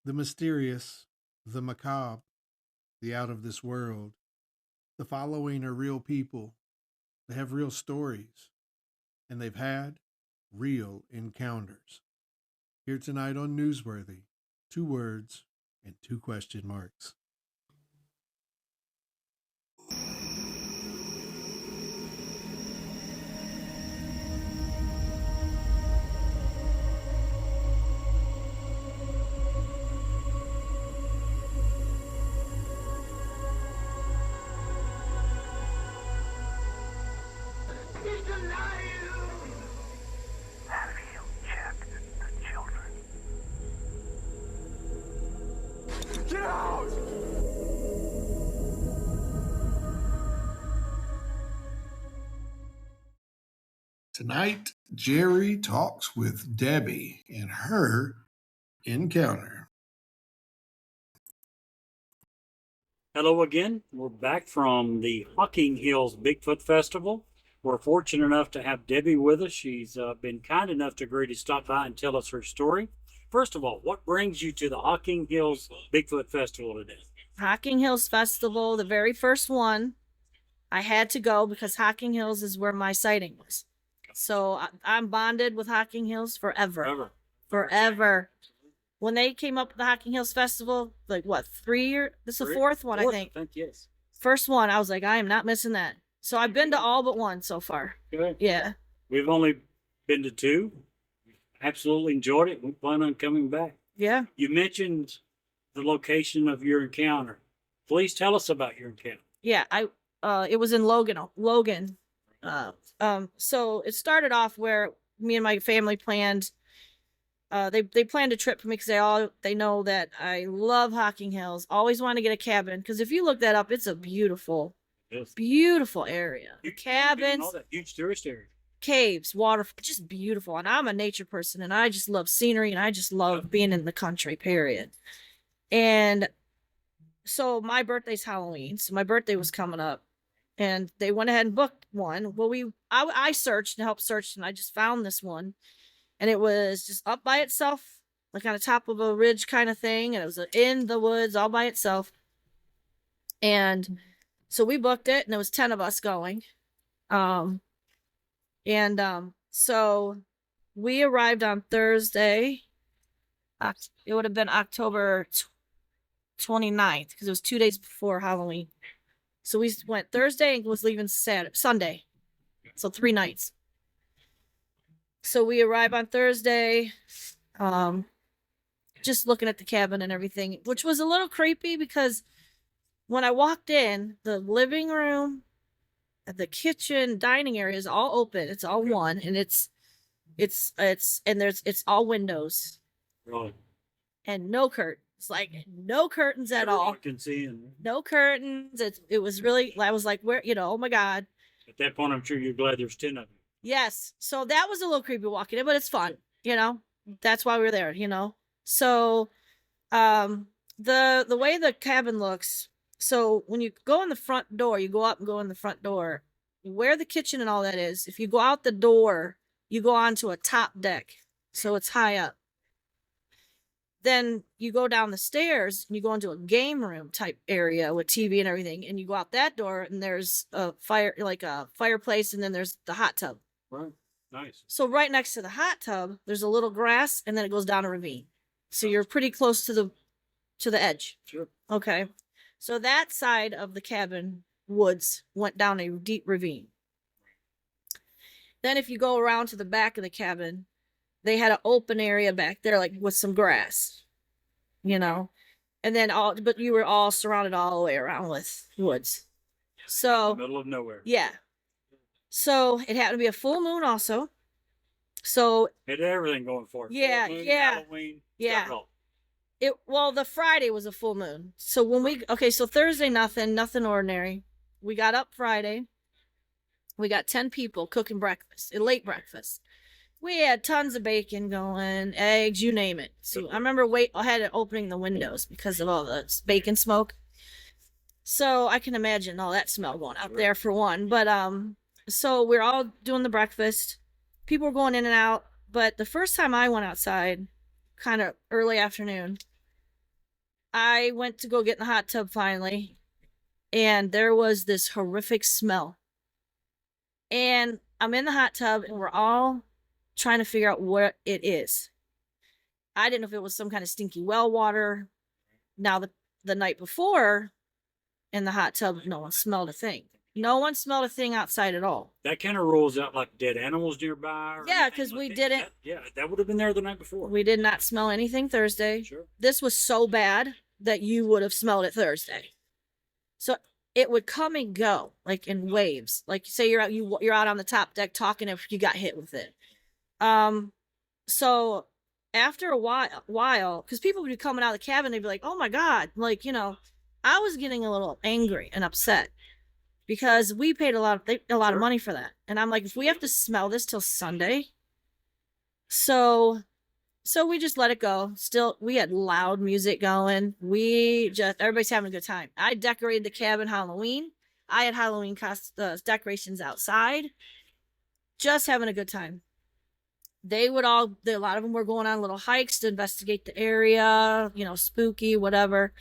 The mysterious, the macabre, the out of this world. The following are real people. They have real stories, and they've had real encounters. Here tonight on Newsworthy, two words and two question marks. He's alive! Have you checked the children? Get out! Tonight, Jerry talks with Debbie and her encounter. Hello again. We're back from the Hocking Hills Bigfoot Festival. We're fortunate enough to have Debbie with us. She's been kind enough to agree to stop by and tell us her story. First of all, what brings you to the Hocking Hills Bigfoot Festival today? Hocking Hills Festival, the very first one, I had to go because Hocking Hills is where my sighting was. So I'm bonded with Hocking Hills forever. Forever. When they came up with the Hocking Hills Festival, like what, 3 years? This is the fourth one, I think. Yes. First one, I was like, I am not missing that. So I've been to all but one so far. Good. Yeah. We've only been to two. Absolutely enjoyed it. We plan on coming back. Yeah. You mentioned the location of your encounter. Please tell us about your encounter. Yeah, it was in Logan. So it started off where me and my family planned. They planned a trip for me because they know that I love Hocking Hills. Always want to get a cabin because if you look that up, it's a beautiful area. Cabins, All that huge tourist area. caves, water, just beautiful. And I'm a nature person, and I just love scenery, and I just love being in the country. Period. And so my birthday's Halloween, so my birthday was coming up, and they went ahead and booked one. Well, I searched and helped search, and I just found this one. And it was just up by itself, like on the top of a ridge kind of thing. And it was in the woods all by itself. And so we booked it, and there was 10 of us going. So we arrived on Thursday. It would have been October 29th because it was 2 days before Halloween. So we went Thursday and was leaving Sunday. So 3 nights. So we arrive on Thursday, just looking at the cabin and everything, which was a little creepy because when I walked in, the living room, the kitchen, dining area is all open. It's all one, and it's all windows. Right. And no curtains. Like no curtains at all. You can see and No curtains. It was really, I was like, where, oh my God. at that point I'm sure you're glad there's 10 of you. Yes. So that was a little creepy walking in, but it's fun, That's why we were there, So the way the cabin looks, so when you go in the front door, you go up and go in the front door, where the kitchen and all that is, if you go out the door, you go onto a top deck. So it's high up. Then you go down the stairs and you go into a game room type area with TV and everything, and you go out that door and there's a fireplace, and then there's the hot tub. Right. Nice. So right next to the hot tub, there's a little grass, and then it goes down a ravine. So you're pretty close to the edge. Sure. Okay. So that side of the cabin woods went down a deep ravine. Then if you go around to the back of the cabin, they had an open area back there, like with some grass, and then but you were all surrounded all the way around with woods. So Middle of nowhere. yeah. So it happened to be a full moon also. So Had everything going for it. Yeah, Full moon, yeah, Halloween, yeah. got it all. the Friday was a full moon. So so Thursday, nothing ordinary. We got up Friday. We got 10 people cooking breakfast, a late breakfast. We had tons of bacon going, eggs, you name it. So I remember I had it opening the windows because of all the bacon smoke. So I can imagine all that smell going out there for one. But so we're all doing the breakfast. People were going in and out. But the first time I went outside, kind of early afternoon, I went to go get in the hot tub finally, and there was this horrific smell. And I'm in the hot tub, and we're all trying to figure out what it is. I didn't know if it was some kind of stinky well water. Now, the night before in the hot tub, no one smelled a thing. No one smelled a thing outside at all. That kind of rules out like dead animals nearby. Yeah, because we didn't. That would have been there the night before. We did not smell anything Thursday. Sure. This was so bad that you would have smelled it Thursday. So it would come and go like in waves. Like say you're out on the top deck talking if you got hit with it. So after a while, because people would be coming out of the cabin, they'd be like, "Oh my God!" Like I was getting a little angry and upset because we paid a lot of money for that, and I'm like, if we have to smell this till Sunday, so we just let it go. Still, we had loud music going. Everybody's having a good time. I decorated the cabin Halloween. I had Halloween decorations outside. Just having a good time. A lot of them were going on little hikes to investigate the area, spooky, whatever.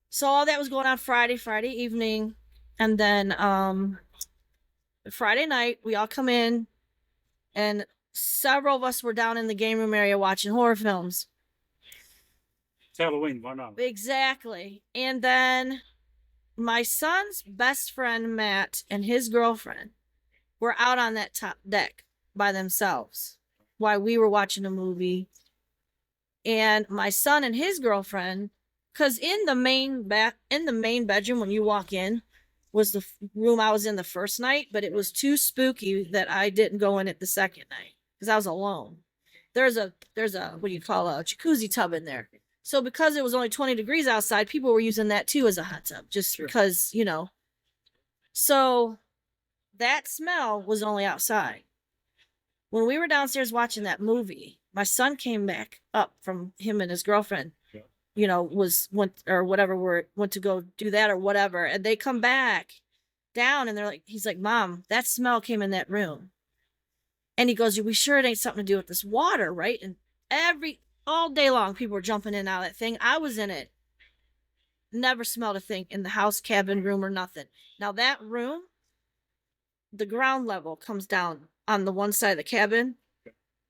So all that was going on Friday evening. And then Friday night, we all come in, and several of us were down in the game room area watching horror films. It's Halloween, why not? Exactly. And then my son's best friend, Matt, and his girlfriend were out on that top deck by themselves while we were watching a movie. And my son and his girlfriend, because in the main bedroom when you walk in was the room I was in the first night, but it was too spooky that I didn't go in it the second night because I was alone. There's a what do you call a jacuzzi tub in there. So because it was only 20 degrees outside, people were using that too as a hot tub, just sure. Because, So that smell was only outside. When we were downstairs watching that movie, my son came back up from him and his girlfriend. Went to go do that or whatever. And they come back down and he's like, Mom, that smell came in that room. And he goes, we sure it ain't something to do with this water, right? And all day long, people were jumping in and out of that thing. I was in it. Never smelled a thing in the house, cabin, room, or nothing. Now that room, the ground level comes down on the one side of the cabin,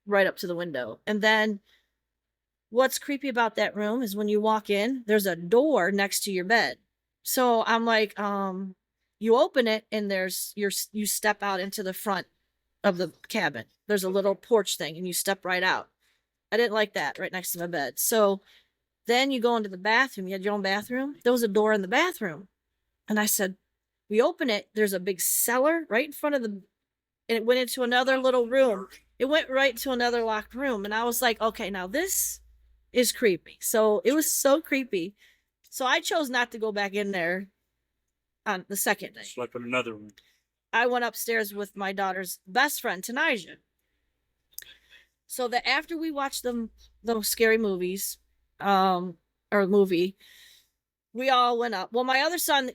right up to the window. And then what's creepy about that room is when you walk in, there's a door next to your bed. So I'm like, you open it and you step out into the front of the cabin. There's a little porch thing and you step right out. I didn't like that right next to my bed. So then you go into the bathroom. You had your own bathroom. There was a door in the bathroom. And I said, we open it. There's a big cellar right in front of and it went into another little room. It went right to another locked room. And I was like, okay, now this is creepy. So it was so creepy. So I chose not to go back in there on the second day. Slept in another room. I went upstairs with my daughter's best friend, Tanija. So that after we watched those scary movies, we all went up. Well, my other son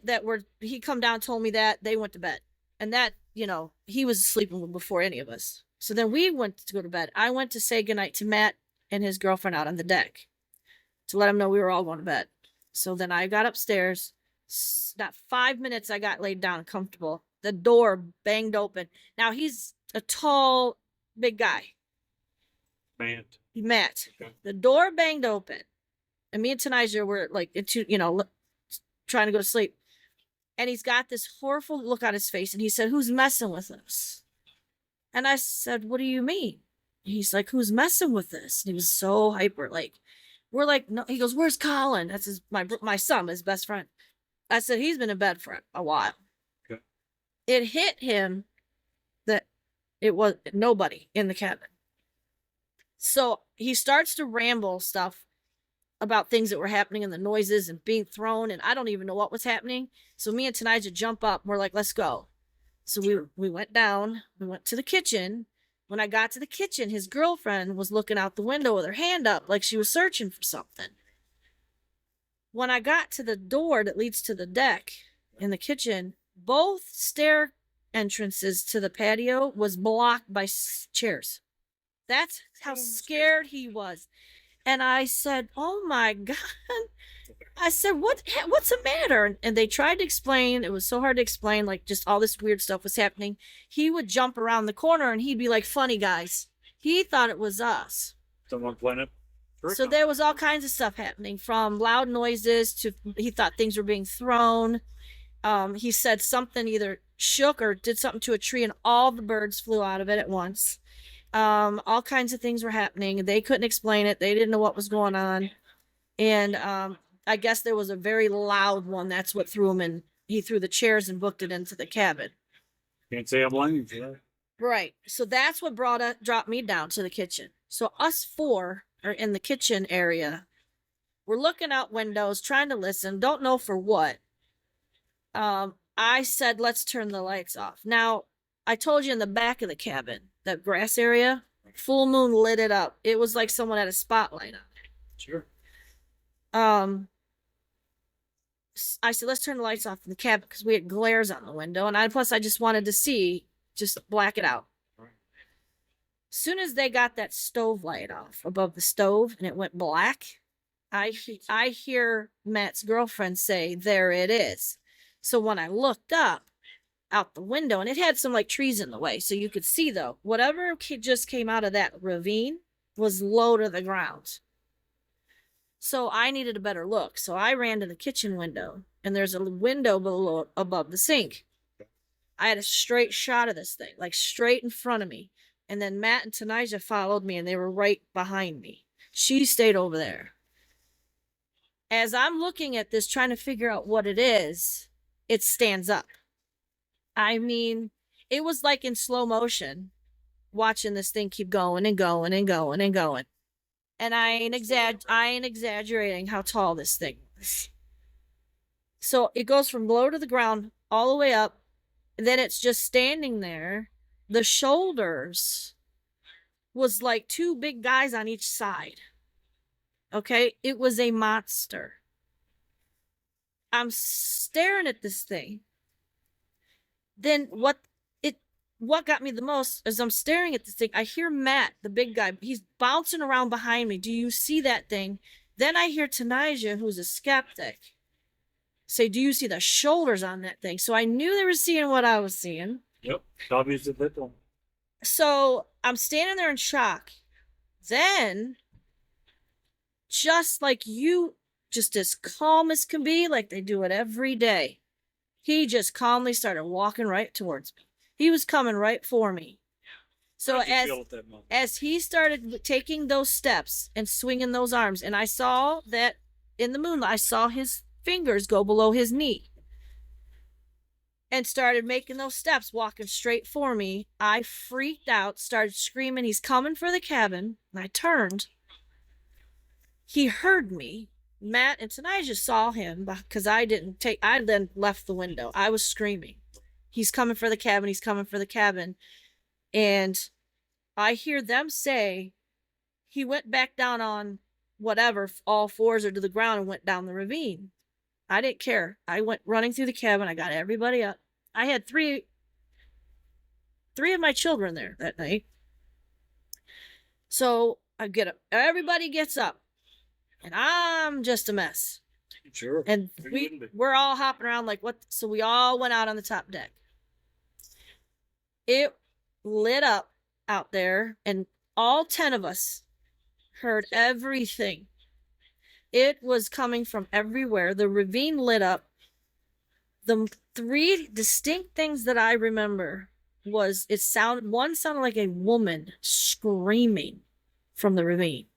he come down, told me that they went to bed. And that, he was sleeping before any of us. So then we went to go to bed. I went to say goodnight to Matt and his girlfriend out on the deck to let him know we were all going to bed. So then I got upstairs. Not 5 minutes, I got laid down comfortable. The door banged open. Now he's a tall, big guy. Matt. Okay. The door banged open. And me and Tanija were trying to go to sleep. And he's got this horrible look on his face. And he said, who's messing with us? And I said, what do you mean? He's like, who's messing with this? And he was so hyper. We're like, no. He goes, where's Colin? That's my son, his best friend. I said, he's been in bed for a while. Okay. It hit him that it was nobody in the cabin. So he starts to ramble stuff about things that were happening and the noises and being thrown. And I don't even know what was happening. So me and Tanija jump up. And we're like, let's go. So we went down. We went to the kitchen. When I got to the kitchen, his girlfriend was looking out the window with her hand up like she was searching for something. When I got to the door that leads to the deck in the kitchen, both stair entrances to the patio was blocked by chairs. That's how scared he was. And I said, "Oh my God." I said, what's the matter? And they tried to explain. It was so hard to explain, like just all this weird stuff was happening. He would jump around the corner and he'd be like, "Funny guys." He thought it was us. Someone playing it. So there was all kinds of stuff happening, from loud noises to he thought things were being thrown. He said something either shook or did something to a tree and all the birds flew out of it at once. All kinds of things were happening. They couldn't explain it. They didn't know what was going on. And I guess there was a very loud one. That's what threw him in. He threw the chairs and booked it into the cabin. Can't say I blame you for that. Right. So that's what dropped me down to the kitchen. So us four are in the kitchen area. We're looking out windows, trying to listen. Don't know for what. I said, let's turn the lights off. Now, I told you in the back of the cabin, that grass area, full moon lit it up. It was like someone had a spotlight on it. Sure. I said, let's turn the lights off in the cabin because we had glares on the window. And plus I just wanted to see, just black it out. Right. As soon as they got that stove light off above the stove and it went black, I hear Matt's girlfriend say, "There it is." So when I looked up out the window, and it had some like trees in the way, so you could see though, whatever just came out of that ravine was low to the ground. So I needed a better look. So I ran to the kitchen window, and there's a window below above the sink. I had a straight shot of this thing, like straight in front of me. And then Matt and Tanija followed me, and they were right behind me. She stayed over there. As I'm looking at this, trying to figure out what it is, it stands up. I mean, it was like in slow motion, watching this thing keep going and going and going and going. And I ain't exaggerating how tall this thing was. So it goes from low to the ground all the way up. And then it's just standing there. The shoulders was like two big guys on each side. Okay? It was a monster. I'm staring at this thing. Then what got me the most is I'm staring at this thing. I hear Matt, the big guy, he's bouncing around behind me. "Do you see that thing?" Then I hear Tanija, who's a skeptic, say, "Do you see the shoulders on that thing?" So I knew they were seeing what I was seeing. Yep. Obvious at that one. So I'm standing there in shock. Then, just like you, just as calm as can be, like they do it every day, he just calmly started walking right towards me. He was coming right for me. So as he started taking those steps and swinging those arms, and I saw that in the moonlight, I saw his fingers go below his knee and started making those steps, walking straight for me. I freaked out, started screaming, "He's coming for the cabin." And I turned. He heard me. Matt and Tanija saw him because I then left the window. I was screaming, "He's coming for the cabin. He's coming for the cabin." And I hear them say he went back down on whatever, all fours or to the ground, and went down the ravine. I didn't care. I went running through the cabin. I got everybody up. I had three of my children there that night. So I get up. Everybody gets up. And I'm just a mess. Sure. And we're all hopping around like, what? So we all went out on the top deck. It lit up out there, and all 10 of us heard everything. It was coming from everywhere. The ravine lit up. The 3 distinct things that I remember was one sounded like a woman screaming from the ravine.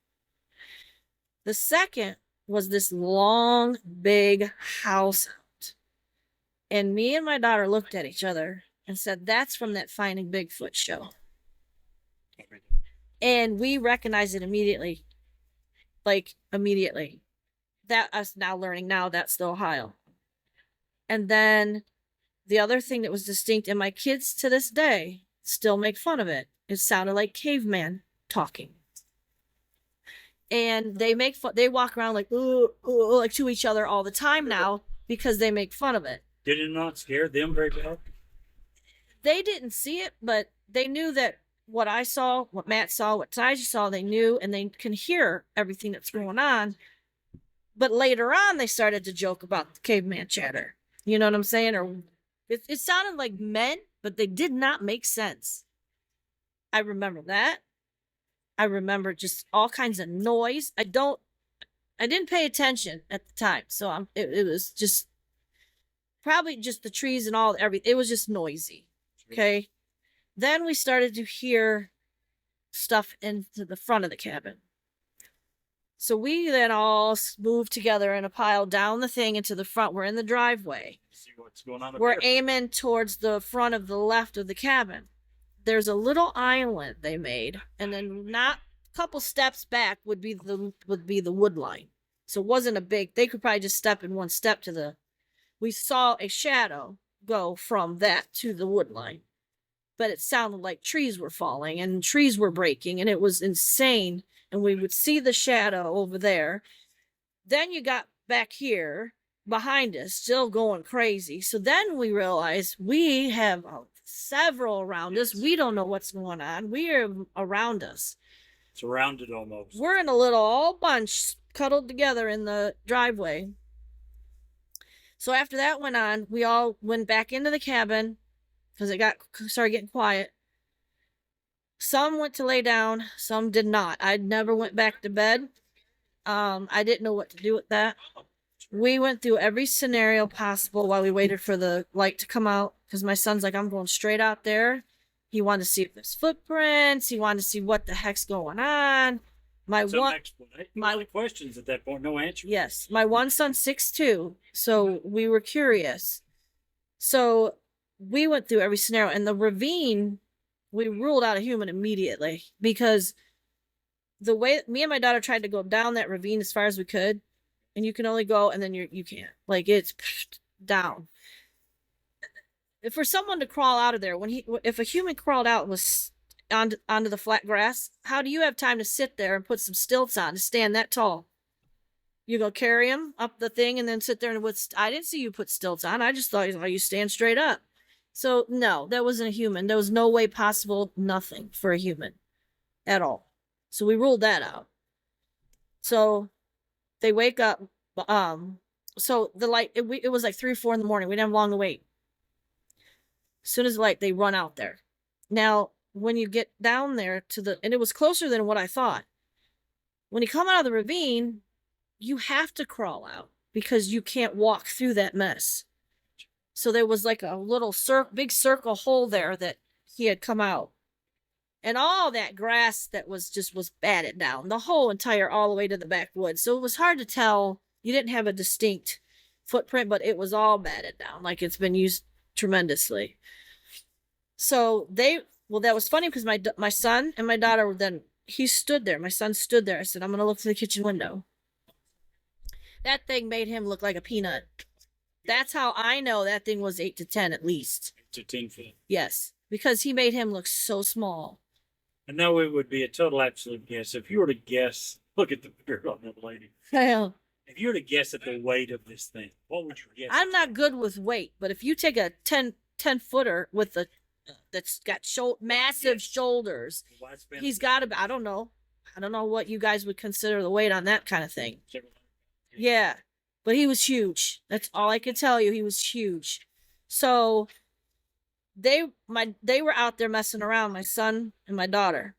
The second was this long, big house out. And me and my daughter looked at each other and said, "That's from that Finding Bigfoot show." And we recognized it immediately. Like, immediately. That us now learning now, that's the Ohio. And then the other thing that was distinct, and my kids to this day still make fun of it, it sounded like caveman talking. And they walk around like, ooh, ooh, like to each other all the time now because they make fun of it. Did it not scare them very bad? They didn't see it, but they knew that what I saw, what Matt saw, what Taja saw, they knew, and they can hear everything that's going on. But later on, they started to joke about the caveman chatter. You know what I'm saying? Or it sounded like men, but they did not make sense. I remember that. I remember just all kinds of noise. I didn't pay attention at the time, so it was just probably just the trees and all everything. It was just noisy. Okay. Then we started to hear stuff into the front of the cabin. So we then all moved together in a pile down the thing into the front. We're in the driveway. See what's going on. We're aiming towards the front of the left of the cabin. There's a little island they made, and then not a couple steps back would be the wood line. So it wasn't a big. They could probably just step in one step to the. We saw a shadow go from that to the wood line, but it sounded like trees were falling and trees were breaking, and it was insane. And we would see the shadow over there. Then you got back here behind us, still going crazy. So then we realized we have several around us. We don't know what's going on. We are around us. Surrounded almost. We're in a little all bunch cuddled together in the driveway. So after that went on, we all went back into the cabin because it started getting quiet. Some went to lay down, some did not. I never went back to bed. I didn't know what to do with that. We went through every scenario possible while we waited for the light to come out, because my son's like, I'm going straight out there. He wanted to see if there's footprints. He wanted to see what the heck's going on. My questions at that point, no answer. Yes, my one son's 6'2", so we were curious. So we went through every scenario, and the ravine, we ruled out a human immediately, because the way me and my daughter tried to go down that ravine as far as we could, and you can only go, and then you can't. Like, it's down. If for someone to crawl out of there, if a human crawled out and was onto the flat grass, how do you have time to sit there and put some stilts on to stand that tall? You go carry him up the thing and then sit there and I didn't see you put stilts on. I just thought you stand straight up. So no, that wasn't a human. There was no way possible, nothing for a human at all. So we ruled that out. So they wake up. So the light, it was like 3 or 4 in the morning. We didn't have long to wait. As soon as the light, they run out there. Now, when you get down there and it was closer than what I thought. When you come out of the ravine, you have to crawl out because you can't walk through that mess. So there was like a little big circle hole there that he had come out. And all that grass that was batted down, the whole entire, all the way to the backwoods. So it was hard to tell. You didn't have a distinct footprint, but it was all batted down. Like, it's been used tremendously. So that was funny because my son and my daughter he stood there. My son stood there. I said, I'm going to look through the kitchen window. That thing made him look like a peanut. That's how I know that thing was 8 to 10 at least. 8 to 10 feet. Yes, because he made him look so small. I know it would be a total absolute guess. If you were to guess, look at the beard on that lady. Hell. If you were to guess at the weight of this thing, what would you guess? I'm not good with weight, but if you take a 10-footer with that's got massive shoulders, he's got to be, I don't know what you guys would consider the weight on that kind of thing. Yeah, but he was huge. That's all I could tell you. He was huge. So they were out there messing around, my son and my daughter.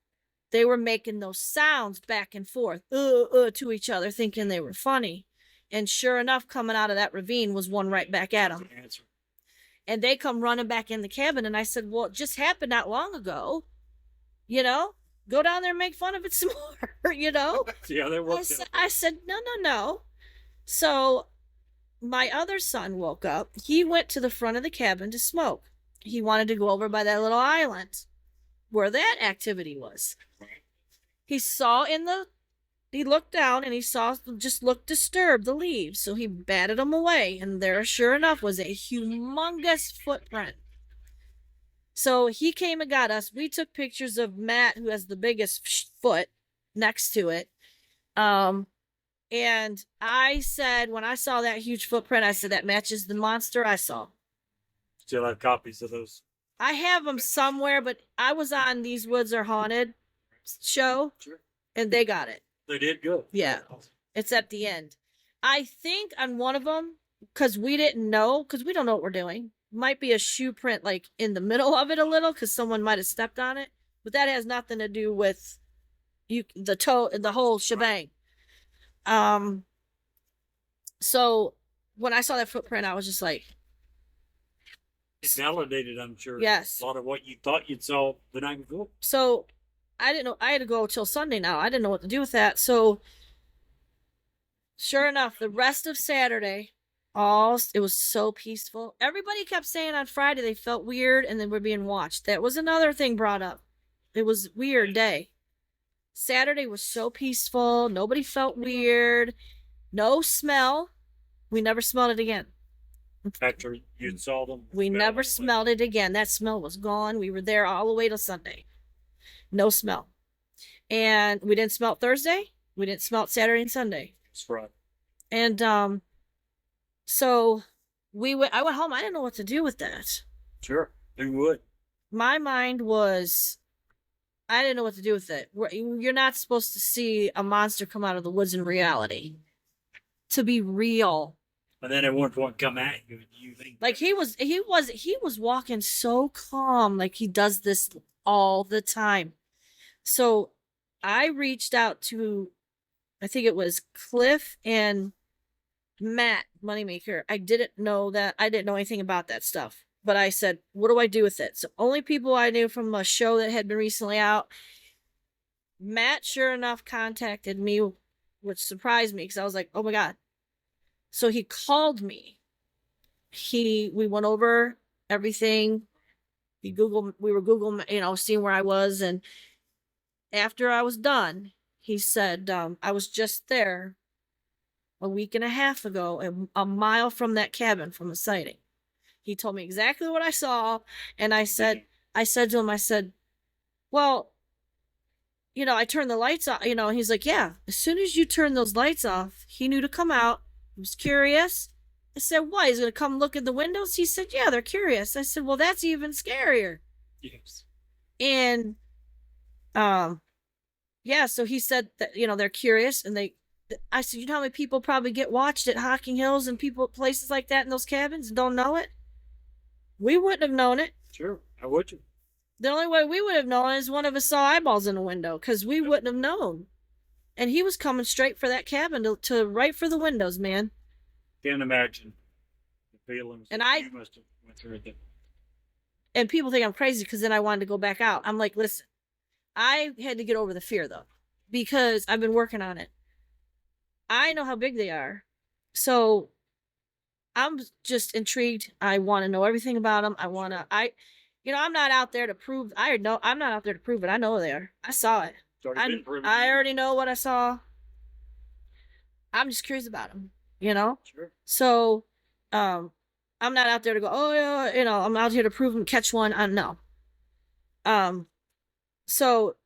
They were making those sounds back and forth to each other, thinking they were funny. And sure enough, coming out of that ravine was one right back at them. And they come running back in the cabin, and I said, well, it just happened not long ago. Go down there and make fun of it some more, Yeah, they worked I said, no. So my other son woke up. He went to the front of the cabin to smoke. He wanted to go over by that little island where that activity was. He looked down and he just looked disturbed, the leaves. So he batted them away. And there, sure enough, was a humongous footprint. So he came and got us. We took pictures of Matt, who has the biggest foot, next to it. And I said, when I saw that huge footprint, I said, that matches the monster I saw. Still have copies of those I have them somewhere, but I was on These Woods Are Haunted show, Sure. and they got it. They did good. Yeah. It's at the end. I think on one of them, because we didn't know, because we don't know what we're doing, might be a shoe print like in the middle of it a little, because someone might have stepped on it, but that has nothing to do with the toe, the whole shebang. So when I saw that footprint, I was just like, It validated, I'm sure, yes. a lot of what you thought you'd saw the night before. So I didn't know. I had to go till Sunday now. I didn't know what to do with that. So sure enough, the rest of Saturday, it was so peaceful. Everybody kept saying on Friday they felt weird and they were being watched. That was another thing brought up. It was a weird day. Saturday was so peaceful. Nobody felt weird. No smell. We never smelled it again. After you saw them, We never smelled it again. That smell was gone. We were there all the way till Sunday. No smell. And we didn't smell it Thursday. We didn't smell it Saturday and Sunday. That's right. And so I went home. I didn't know what to do with that. Sure, who would? My mind was, I didn't know what to do with it. You're not supposed to see a monster come out of the woods in reality. To be real. And then at one point come at you, and you think Like he was walking so calm, like he does this all the time. So I reached out to, I think it was Cliff and Matt Moneymaker. I didn't know anything about that stuff. But I said, what do I do with it? So only people I knew from a show that had been recently out. Matt, sure enough, contacted me, which surprised me because I was like, oh my God. So he called me. We went over everything. We were Googling, seeing where I was. And after I was done, he said, I was just there a week and a half ago, and a mile from that cabin from the sighting. He told me exactly what I saw. And I said to him, well, I turned the lights off, he's like, yeah, as soon as you turn those lights off, he knew to come out. He was curious. I said, what? He's going to come look at the windows? He said, yeah, they're curious. I said, well, that's even scarier. yes. And, yeah, so he said that, they're curious, and I said, you know how many people probably get watched at Hocking Hills and places like that in those cabins and don't know it? We wouldn't have known it. Sure, how would you? The only way we would have known is one of us saw eyeballs in a window, because we wouldn't have known. And he was coming straight for that cabin to right for the windows, man. Can't imagine the feelings And you must have went through it. And people think I'm crazy because then I wanted to go back out. I'm like, listen, I had to get over the fear though, because I've been working on it. I know how big they are. So I'm just intrigued. I want to know everything about them. I'm not out there to prove. I'm not out there to prove it. I know they are. I saw it. I already know what I saw. I'm just curious about them, Sure. So, I'm not out there to go, oh yeah, I'm out here to prove them, catch one. No. So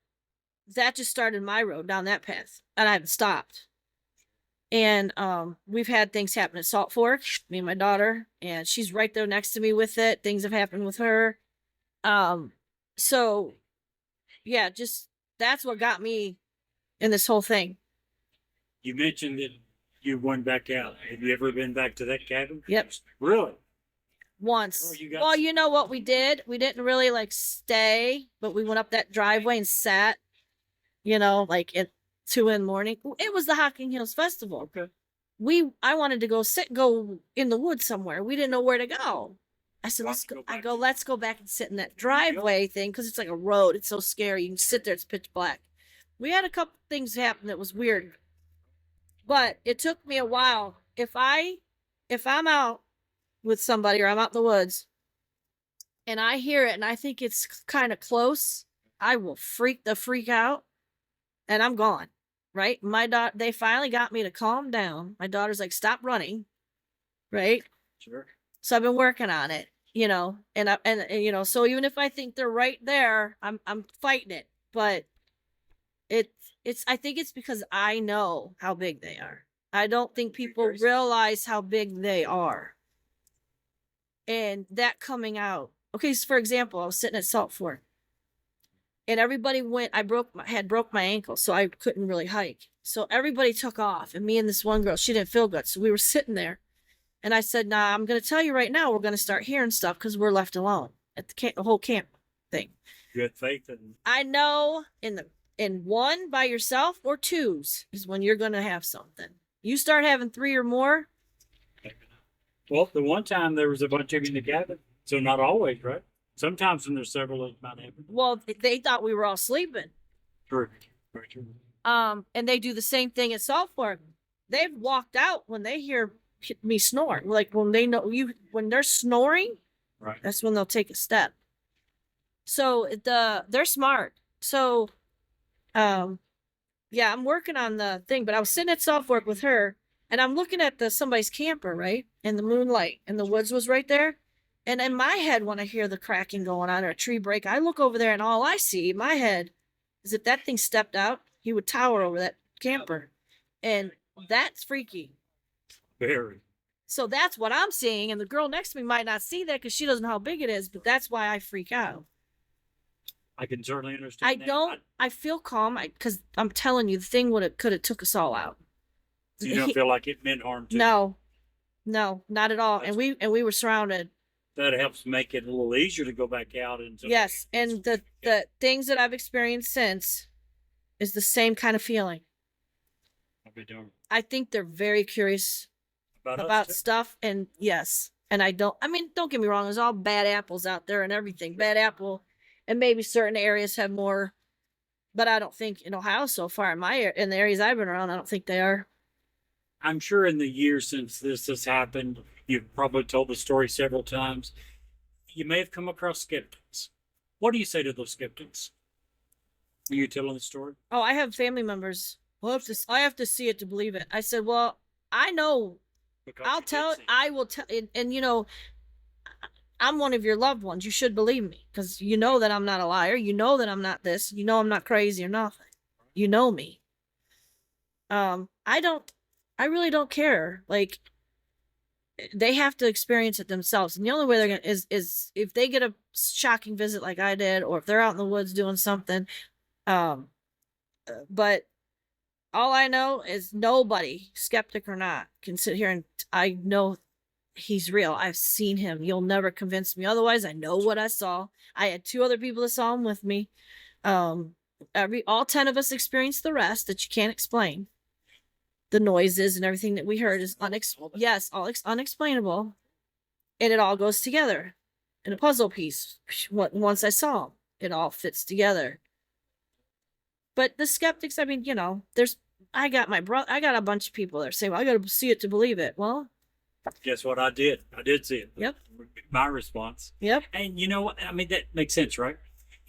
that just started my road down that path, and I haven't stopped. And we've had things happen at Salt Fork, me and my daughter, and she's right there next to me with it. Things have happened with her. So yeah, just that's what got me in this whole thing. You mentioned that you went back out. Have you ever been back to that cabin? Yep. Really? Once. Well, you know what we did? We didn't really stay, but we went up that driveway and sat, like at 2 a.m. It was the Hocking Hills Festival. Okay. I wanted to go in the woods somewhere. We didn't know where to go. I said, let's go back and sit in that driveway thing, because it's like a road. It's so scary. You can sit there, it's pitch black. We had a couple things happen that was weird. But it took me a while. If I'm out with somebody, or I'm out in the woods and I hear it and I think it's kind of close, I will freak out and I'm gone. Right? They finally got me to calm down. My daughter's like, stop running. Right? Sure. So I've been working on it, and so even if I think they're right there, I'm fighting it. But I think it's because I know how big they are. I don't think people realize how big they are. And that coming out okay, so for example, I was sitting at Salt Fork and everybody went, had broke my ankle, so I couldn't really hike. So everybody took off, and me and this one girl, she didn't feel good. So we were sitting there, and I said, nah, I'm going to tell you right now, we're going to start hearing stuff because we're left alone at the whole camp thing. You had faith in. I know in one by yourself or twos is when you're going to have something. You start having three or more. Well, the one time there was a bunch of you in the cabin, so not always, right? Sometimes when there's several, it might happen. Well, they thought we were all sleeping. True. Very true. And they do the same thing at Salt Fork. They've walked out when they hear me snore. Like when they know you, when they're snoring, Right. that's when they'll take a step. So they're smart. So, yeah, I'm working on the thing, but I was sitting at Salt Fork with her, and I'm looking at somebody's camper, right, in the moonlight, and the woods was right there. And in my head, when I hear the cracking going on or a tree break, I look over there, and all I see in my head is if that thing stepped out, he would tower over that camper, and that's freaky. Very. So that's what I'm seeing, and the girl next to me might not see that because she doesn't know how big it is, but that's why I freak out. I can certainly understand. I feel calm because I'm telling you, the thing could have took us all out. So you don't feel like it meant harm to you? No, not at all. And we were surrounded. That helps make it a little easier to go back out and. Yes, and the things that I've experienced since is the same kind of feeling. I'll be darned. I think they're very curious about stuff, and yes, and don't get me wrong, there's all bad apples out there and everything. Bad apple, and maybe certain areas have more, but I don't think in Ohio so far in the areas I've been around, I don't think they are. I'm sure in the years since this has happened, you've probably told the story several times. You may have come across skeptics. What do you say to those skeptics? Are you telling the story? Oh, I have family members. I have to see it to believe it. I said, well, I know. Because I'll tell. I will tell. And I'm one of your loved ones. You should believe me because you know that I'm not a liar. You know that I'm not this. You know I'm not crazy or nothing. You know me. I really don't care. Like, they have to experience it themselves, and the only way they're gonna is if they get a shocking visit like I did, or if they're out in the woods doing something. But all I know is nobody, skeptic or not, can sit here and I know he's real. I've seen him. You'll never convince me otherwise. I know what I saw. I had 2 other people that saw him with me. All 10 of us experienced the rest that you can't explain. The noises and everything that we heard is unexplainable, and it all goes together in a puzzle piece. Once I saw him, it all fits together. But the skeptics, I got a bunch of people that say, well, I got to see it to believe it. Well, guess what I did? I did see it. Yep. My response. Yep. And you know what? That makes sense, right?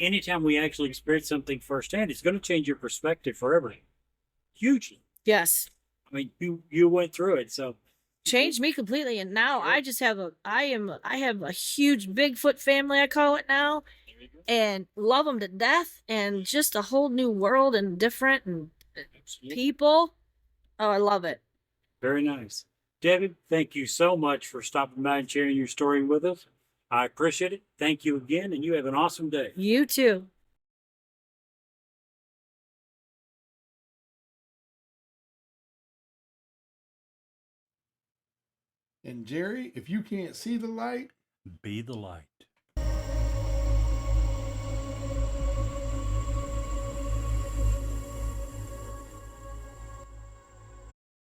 Anytime we actually experience something firsthand, it's going to change your perspective forever. Hugely. Yes. You went through it, so changed me completely, and now I just have I have a huge Bigfoot family, I call it now, and love them to death, and just a whole new world and different and people. Oh, I love it. Very nice. Debbie, thank you so much for stopping by and sharing your story with us. I appreciate it. Thank you again, and you have an awesome day. You too. And Jerry, if you can't see the light, Be the light.